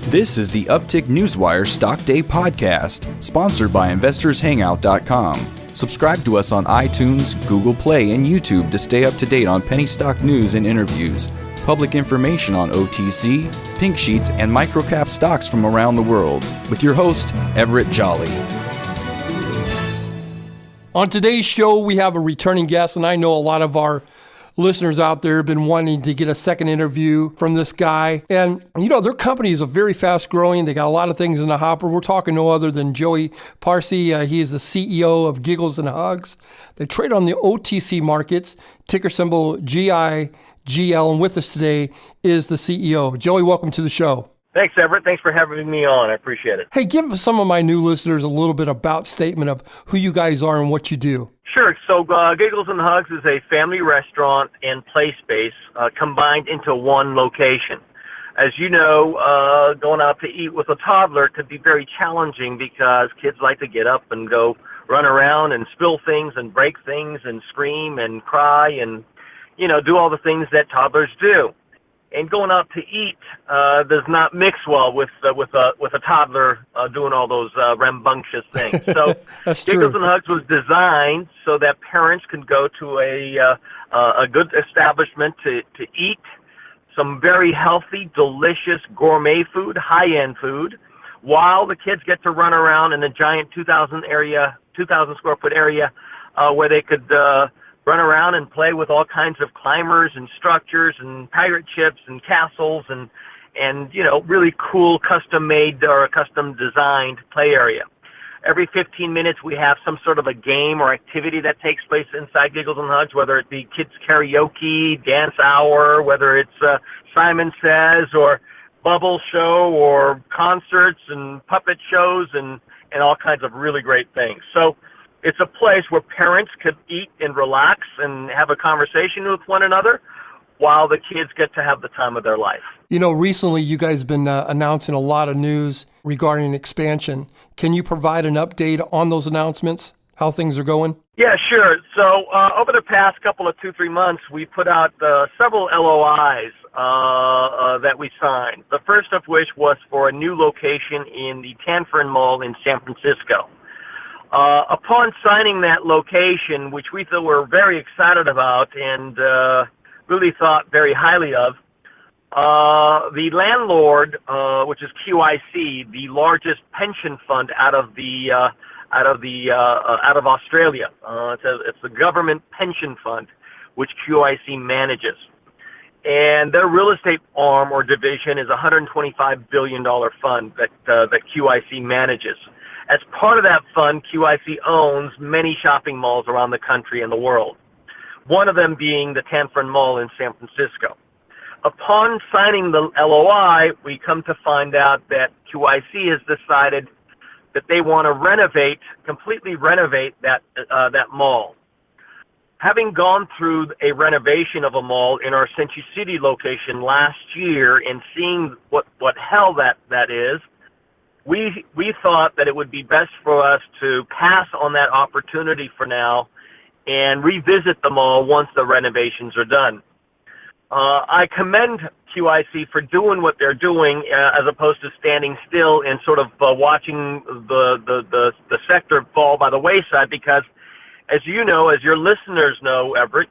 This is the Uptick Newswire Stock Day podcast, sponsored by InvestorsHangout.com. Subscribe to us on iTunes, Google Play, and YouTube to stay up to date on penny stock news and interviews, public information on OTC, pink sheets, and microcap stocks from around the world, with your host, Everett Jolly. On today's show, we have a returning guest, and I know a lot of our listeners out there have been wanting to get a second interview from this guy. And, you know, their company is a very fast growing. They got a lot of things in the hopper. We're talking no other than Joey Parsi. He is the CEO of Giggles and Hugs. They trade on the OTC markets, ticker symbol GIGL. And with us today is the CEO. Joey, welcome to the show. Thanks, Everett. Thanks for having me on. I appreciate it. Hey, give some of my new listeners a little bit about statement of who you guys are and what you do. Sure. So Giggles and Hugs is a family restaurant and play space combined into one location. As you know, going out to eat with a toddler could be very challenging because kids like to get up and go run around and spill things and break things and scream and cry and, you know, do all the things that toddlers do. And going out to eat does not mix well with a toddler doing all those rambunctious things. So Giggles and Hugs was designed so that parents can go to a good establishment to eat some very healthy, delicious gourmet food, high-end food, while the kids get to run around in a giant 2,000 square foot area where they could run around and play with all kinds of climbers and structures and pirate ships and castles and you know, really cool custom-made or custom-designed play area. Every 15 minutes we have some sort of a game or activity that takes place inside Giggles and Hugs, whether it be kids karaoke, dance hour, whether it's Simon Says or bubble show or concerts and puppet shows and all kinds of really great things. So it's a place where parents could eat and relax and have a conversation with one another while the kids get to have the time of their life. You know, recently you guys have been announcing a lot of news regarding expansion. Can you provide an update on those announcements, how things are going? Yeah, sure. So over the past couple of 2-3 months, we put out several LOIs that we signed. The first of which was for a new location in the Tanforan Mall in San Francisco. Upon signing that location, which we thought were very excited about and really thought very highly of, the landlord, which is QIC, the largest pension fund out of Australia, it's a government pension fund which QIC manages, and their real estate arm or division is a $125 billion fund that QIC manages. As part of that fund, QIC owns many shopping malls around the country and the world, one of them being the Tanforan Mall in San Francisco. Upon signing the LOI, we come to find out that QIC has decided that they want to completely renovate that mall. Having gone through a renovation of a mall in our Century City location last year and seeing what hell that is, we thought that it would be best for us to pass on that opportunity for now and revisit the mall once the renovations are done. I commend QIC for doing what they're doing as opposed to standing still and sort of watching the sector fall by the wayside because, as you know, as your listeners know, Everett,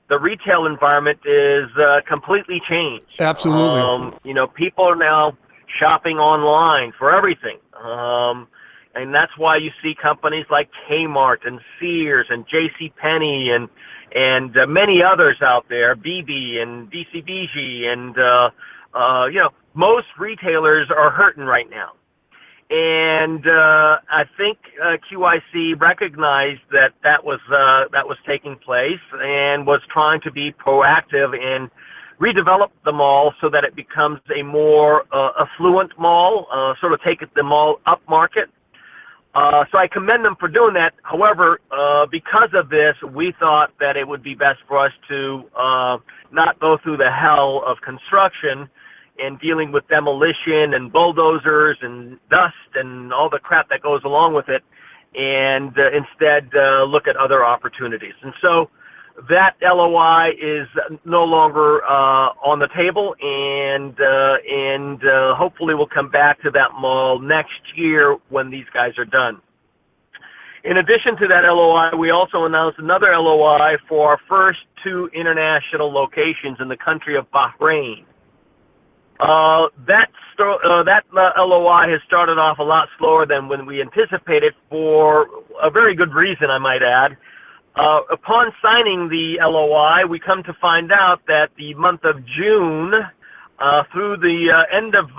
the retail environment is completely changed. Absolutely. You know, people are now shopping online for everything. And that's why you see companies like Kmart and Sears and JCPenney and many others out there, BB and DCBG, and you know, most retailers are hurting right now. And I think QIC recognized that was taking place and was trying to be proactive in redevelop the mall so that it becomes a more affluent mall, sort of take the mall up market. So I commend them for doing that. However, because of this, we thought that it would be best for us to not go through the hell of construction and dealing with demolition and bulldozers and dust and all the crap that goes along with it, and instead look at other opportunities. And so that LOI is no longer on the table, and hopefully we'll come back to that mall next year when these guys are done. In addition to that LOI, we also announced another LOI for our first 2 international locations in the country of Bahrain. That LOI has started off a lot slower than when we anticipated, for a very good reason, I might add. Upon signing the LOI, we come to find out that the month of June through the end of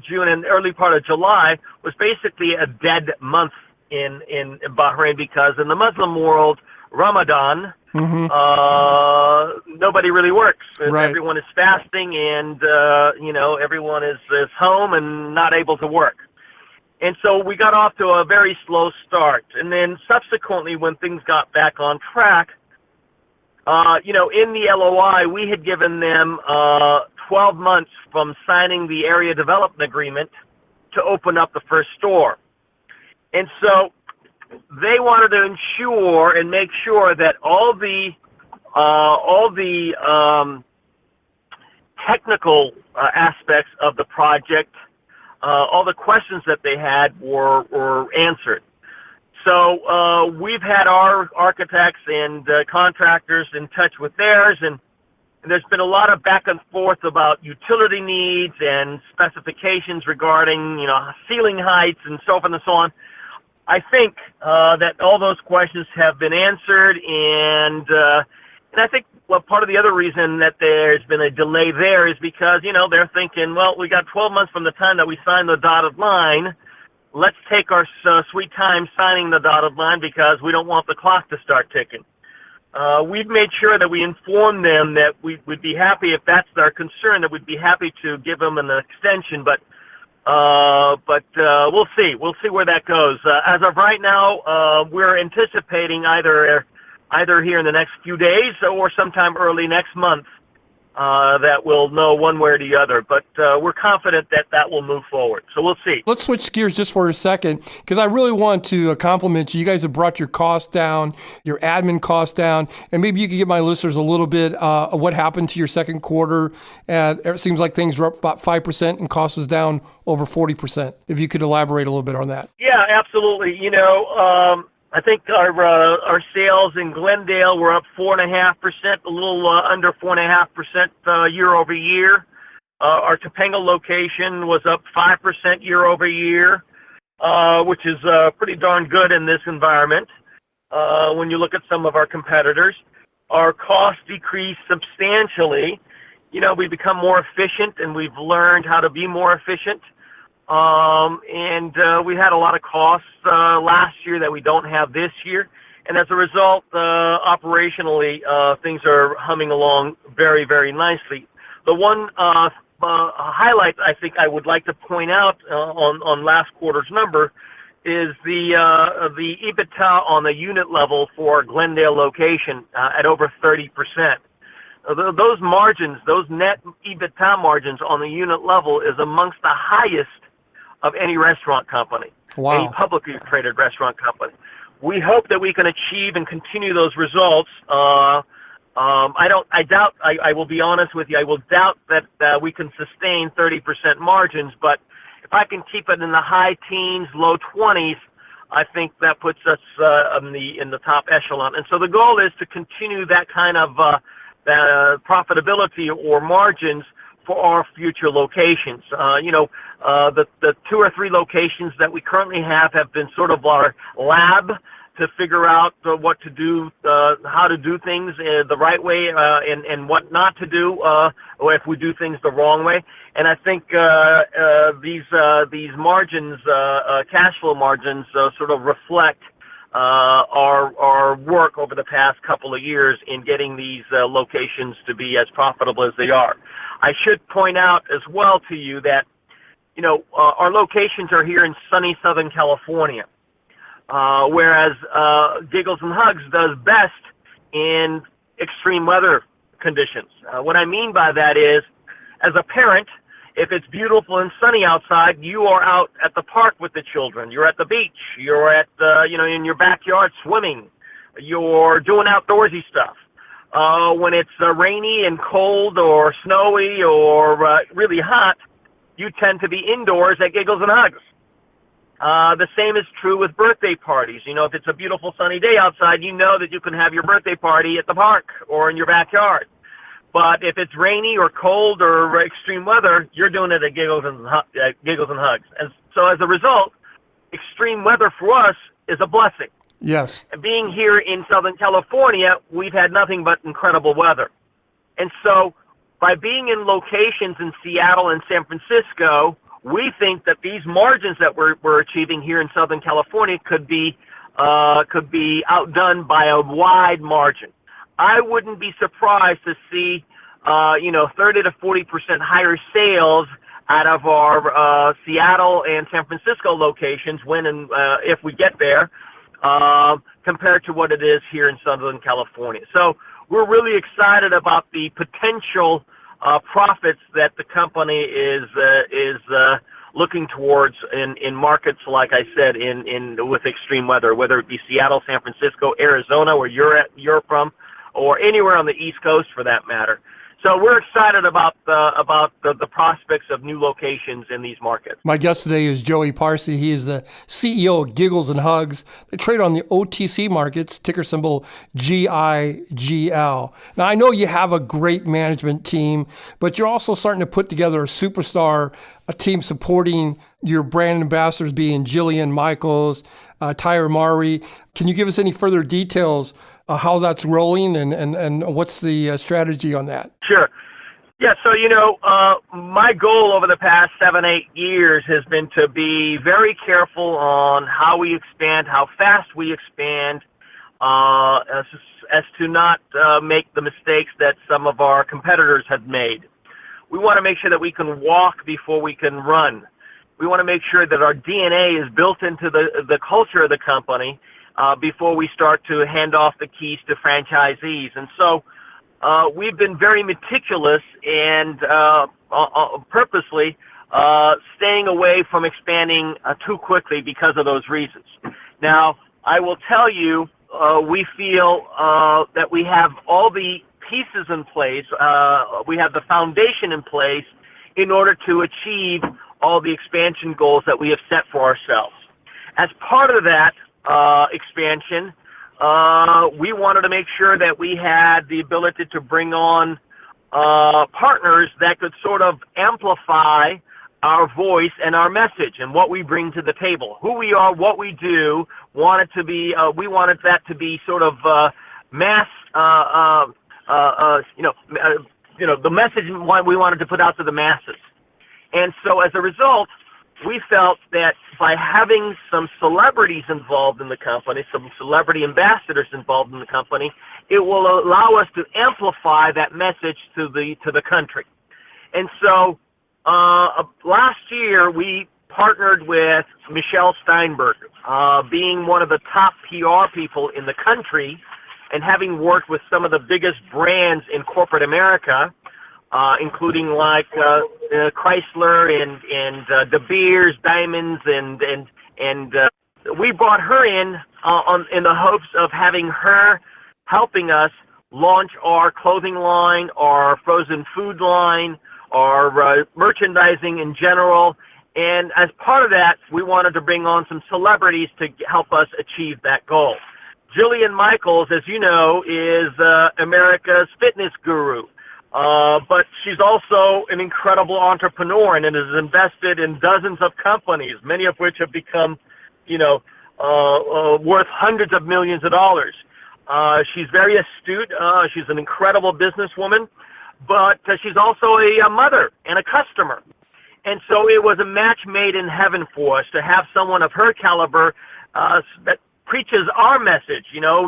June and early part of July was basically a dead month in Bahrain, because in the Muslim world, Ramadan, nobody really works. Right. Everyone is fasting, and everyone is home and not able to work. And so we got off to a very slow start. And then subsequently, when things got back on track, in the LOI, we had given them 12 months from signing the area development agreement to open up the first store. And so they wanted to ensure and make sure that all the technical aspects of the project, all the questions that they had were answered. So we've had our architects and contractors in touch with theirs, and there's been a lot of back and forth about utility needs and specifications regarding, ceiling heights and so forth and so on. I think that all those questions have been answered, and I think part of the other reason that there's been a delay there is because, they're thinking, well, we got 12 months from the time that we signed the dotted line. Let's take our sweet time signing the dotted line, because we don't want the clock to start ticking. We've made sure that we inform them that we'd be happy, if that's their concern, that we'd be happy to give them an extension, but we'll see. We'll see where that goes. As of right now, we're anticipating either here in the next few days or sometime early next month that we'll know one way or the other. But we're confident that will move forward. So we'll see. Let's switch gears just for a second, because I really want to compliment you. You guys have brought your costs down, your admin costs down, and maybe you could give my listeners a little bit of what happened to your second quarter. And it seems like things were up about 5% and cost was down over 40%. If you could elaborate a little bit on that. Yeah, absolutely. I think our sales in Glendale were up 4.5%, a little under 4.5% year over year. Our Topanga location was up 5% year over year, which is pretty darn good in this environment. When you look at some of our competitors, our costs decreased substantially. We've become more efficient, and we've learned how to be more efficient. And we had a lot of costs last year that we don't have this year. And as a result, operationally, things are humming along very, very nicely. The one highlight I think I would like to point out on last quarter's number is the EBITDA on the unit level for Glendale location at over 30%. Those margins, those net EBITDA margins on the unit level, is amongst the highest of any restaurant company, any publicly traded restaurant company. We hope that we can achieve and continue those results. I will be honest with you, I will doubt that we can sustain 30% margins, but if I can keep it in the high teens, low 20s, I think that puts us in the top echelon. And so the goal is to continue that kind of profitability or margins for our future locations. The 2 or 3 locations that we currently have been sort of our lab to figure out what to do, how to do things the right way, and what not to do, or if we do things the wrong way. And I think these margins, cash flow margins, sort of reflect our work over the past couple of years in getting these locations to be as profitable as they are. I should point out as well to you that, our locations are here in sunny Southern California, whereas Giggles and Hugs does best in extreme weather conditions. What I mean by that is, as a parent, if it's beautiful and sunny outside, you are out at the park with the children. You're at the beach. You're at, in your backyard swimming. You're doing outdoorsy stuff. when it's rainy and cold or snowy or really hot, you tend to be indoors at Giggles and Hugs. The same is true with birthday parties. You know, if it's a beautiful sunny day outside, you know that you can have your birthday party at the park or in your backyard. But if it's rainy or cold or extreme weather, you're doing it at Giggles and Hugs. And so as a result, extreme weather for us is a blessing. Yes. Being here in Southern California, we've had nothing but incredible weather. And so by being in locations in Seattle and San Francisco, we think that these margins that we're achieving here in Southern California could be outdone by a wide margin. I wouldn't be surprised to see 30 to 40% higher sales out of our Seattle and San Francisco locations when and if we get there, compared to what it is here in Southern California. So we're really excited about the potential profits that the company is looking towards in markets, like I said, with extreme weather, whether it be Seattle, San Francisco, Arizona, where you're from, or anywhere on the East Coast for that matter. So we're excited about the prospects of new locations in these markets. My guest today is Joey Parsi. He is the CEO of Giggles and Hugs. They trade on the OTC markets, ticker symbol GIGL. Now, I know you have a great management team, but you're also starting to put together a team supporting your brand ambassadors being Jillian Michaels, Tyra Mari. Can you give us any further details how that's rolling and what's the strategy on that? Sure. Yeah, so, my goal over the past 7-8 years has been to be very careful on how we expand, how fast we expand, as to not make the mistakes that some of our competitors have made. We want to make sure that we can walk before we can run. We want to make sure that our DNA is built into the culture of the company before we start to hand off the keys to franchisees. And so we've been very meticulous and purposely staying away from expanding too quickly because of those reasons. Now, I will tell you, we feel that we have all the pieces in place, we have the foundation in place in order to achieve all the expansion goals that we have set for ourselves. As part of that expansion, we wanted to make sure that we had the ability to bring on partners that could sort of amplify our voice and our message and what we bring to the table. Who we are, what we do, we wanted that to be sort of mass, the message we wanted to put out to the masses. And so as a result, we felt that by having some celebrities involved in the company, some celebrity ambassadors involved in the company, it will allow us to amplify that message to the country. And so last year we partnered with Michelle Steinberg, being one of the top PR people in the country and having worked with some of the biggest brands in corporate America, including like Chrysler and De Beers, Diamonds, and we brought her in the hopes of having her helping us launch our clothing line, our frozen food line, our merchandising in general. And as part of that, we wanted to bring on some celebrities to help us achieve that goal. Jillian Michaels, as you know, is America's fitness guru. But she's also an incredible entrepreneur and has invested in dozens of companies, many of which have become, worth hundreds of millions of dollars. She's very astute. She's an incredible businesswoman, but she's also a mother and a customer. And so it was a match made in heaven for us to have someone of her caliber that preaches our message.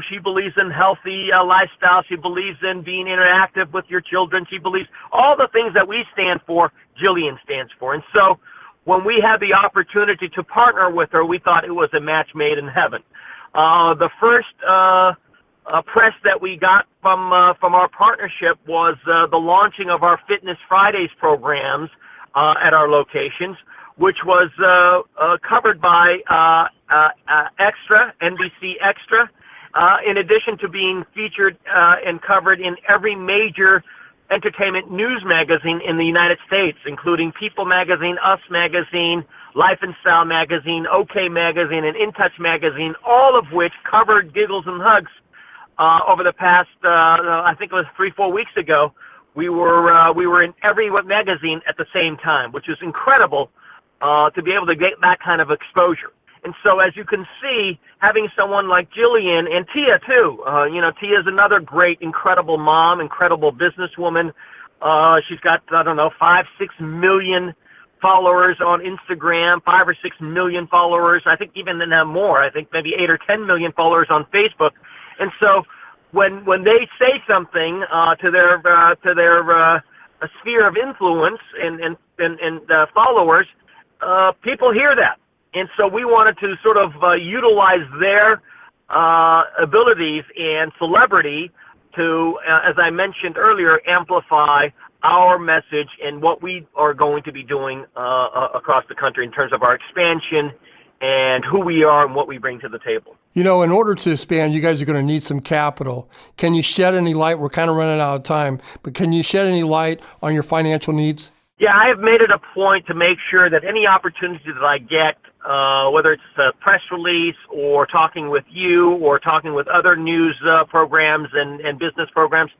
She believes in healthy lifestyle. She believes in being interactive with your children. She believes all the things that we stand for, Jillian stands for. And so when we had the opportunity to partner with her, we thought it was a match made in heaven. The first press that we got from our partnership was the launching of our Fitness Fridays programs at our locations, which was covered by NBC Extra, in addition to being featured and covered in every major entertainment news magazine in the United States, including People Magazine, Us Magazine, Life and Style Magazine, OK Magazine, and In Touch Magazine, all of which covered Giggles and Hugs over the past, I think it was 3-4 weeks ago. We were in every magazine at the same time, which is incredible to be able to get that kind of exposure. And so, as you can see, having someone like Jillian and Tia too, Tia is another great, incredible mom, incredible businesswoman. She's got 5-6 million followers on Instagram, 5 or 6 million followers. I think even more. I think maybe 8 or 10 million followers on Facebook. And so, when they say something to their sphere of influence and followers, people hear that. And so we wanted to sort of utilize their abilities and celebrity to, as I mentioned earlier, amplify our message and what we are going to be doing across the country in terms of our expansion and who we are and what we bring to the table. In order to expand, you guys are going to need some capital. Can you shed any light? We're kind of running out of time, but can you shed any light on your financial needs? Yeah, I have made it a point to make sure that any opportunity that I get, whether it's a press release or talking with you or talking with other news programs and business programs,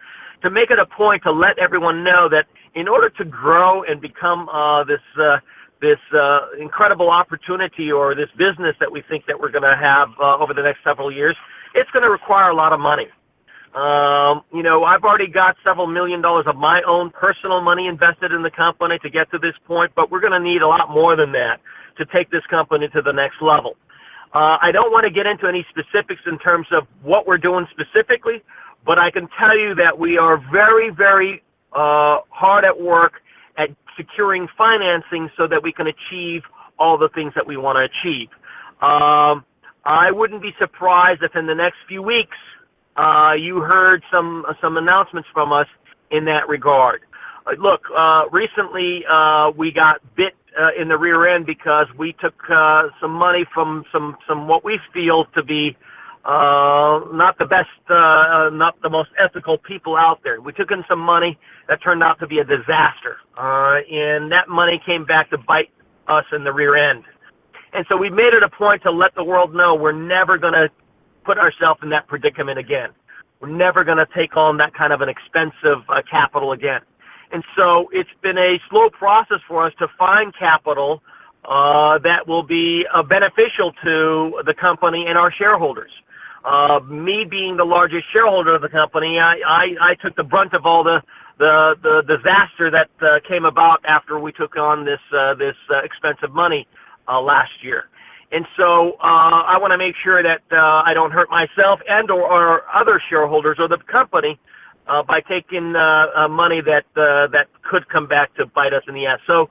to make it a point to let everyone know that in order to grow and become this incredible opportunity or this business that we think that we're going to have over the next several years, it's going to require a lot of money. I've already got several $1 million of my own personal money invested in the company to get to this point, but we're going to need a lot more than that to take this company to the next level. I don't want to get into any specifics in terms of what we're doing specifically, but I can tell you that we are very, very hard at work at securing financing so that we can achieve all the things that we want to achieve. I wouldn't be surprised if in the next few weeks you heard some announcements from us in that regard. Look, recently we got bit in the rear end because we took some money from some what we feel to be not the best, not the most ethical people out there. We took in some money that turned out to be a disaster, and that money came back to bite us in the rear end. And so we made it a point to let the world know we're never going to put ourselves in that predicament again. We're never going to take on that kind of an expensive capital again. And so it's been a slow process for us to find capital that will be beneficial to the company and our shareholders. Me being the largest shareholder of the company, I took the brunt of all the disaster that came about after we took on this expensive money last year. And so I want to make sure that I don't hurt myself and or other shareholders or the company by taking money that could come back to bite us in the ass. So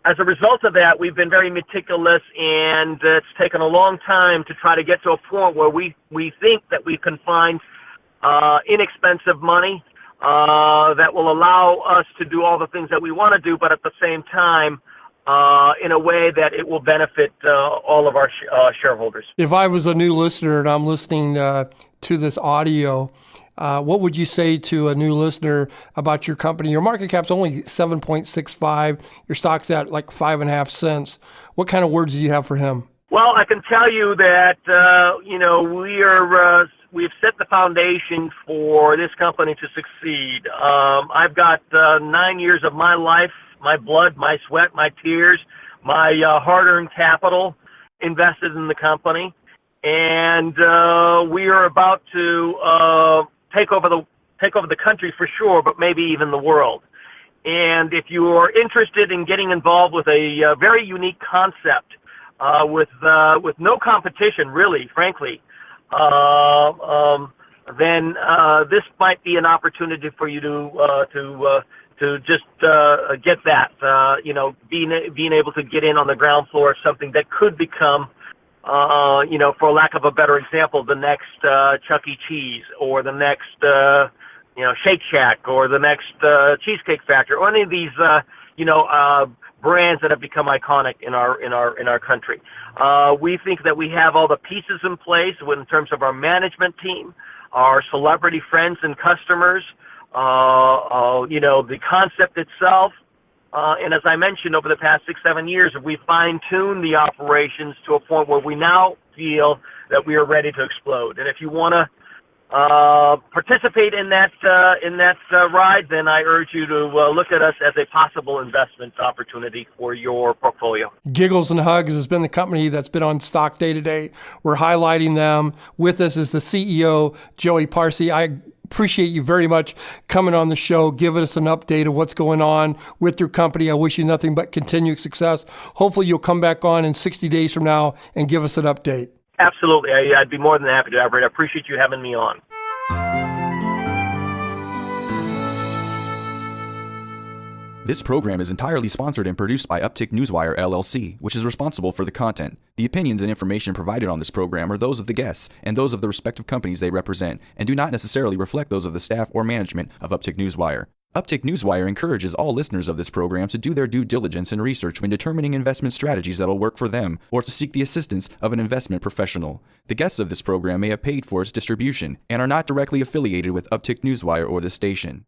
as a result of that, we've been very meticulous, and it's taken a long time to try to get to a point where we think that we can find inexpensive money that will allow us to do all the things that we want to do, but at the same time, in a way that it will benefit all of our shareholders. If I was a new listener and I'm listening to this audio, what would you say to a new listener about your company? Your market cap's only 7.65. Your stock's at like 5.5 cents. What kind of words do you have for him? Well, I can tell you that we've set the foundation for this company to succeed. I've got 9 years of my life, my blood, my sweat, my tears, my hard-earned capital invested in the company, and we are about to take over the country for sure, but maybe even the world. And if you are interested in getting involved with a very unique concept, with no competition, really, frankly, then this might be an opportunity for you to just get that, being able to get in on the ground floor of something that could become, for lack of a better example, the next Chuck E. Cheese or the next, Shake Shack or the next Cheesecake Factory or any of these, brands that have become iconic in our country. We think that we have all the pieces in place in terms of our management team, our celebrity friends and customers, the concept itself. And as I mentioned, over the past 6-7 years, we fine-tuned the operations to a point where we now feel that we are ready to explode. And if you want to participate in that ride, then I urge you to look at us as a possible investment opportunity for your portfolio. Giggles and Hugs has been the company that's been on Stock Day today. We're highlighting them. With us is the CEO, Joey Parsi. I appreciate you very much coming on the show, giving us an update of what's going on with your company. I wish you nothing but continued success. Hopefully you'll come back on in 60 days from now and give us an update. Absolutely. I'd be more than happy to, Everett. I appreciate you having me on. This program is entirely sponsored and produced by Uptick Newswire, LLC, which is responsible for the content. The opinions and information provided on this program are those of the guests and those of the respective companies they represent, and do not necessarily reflect those of the staff or management of Uptick Newswire. Uptick Newswire encourages all listeners of this program to do their due diligence and research when determining investment strategies that will work for them, or to seek the assistance of an investment professional. The guests of this program may have paid for its distribution and are not directly affiliated with Uptick Newswire or this station.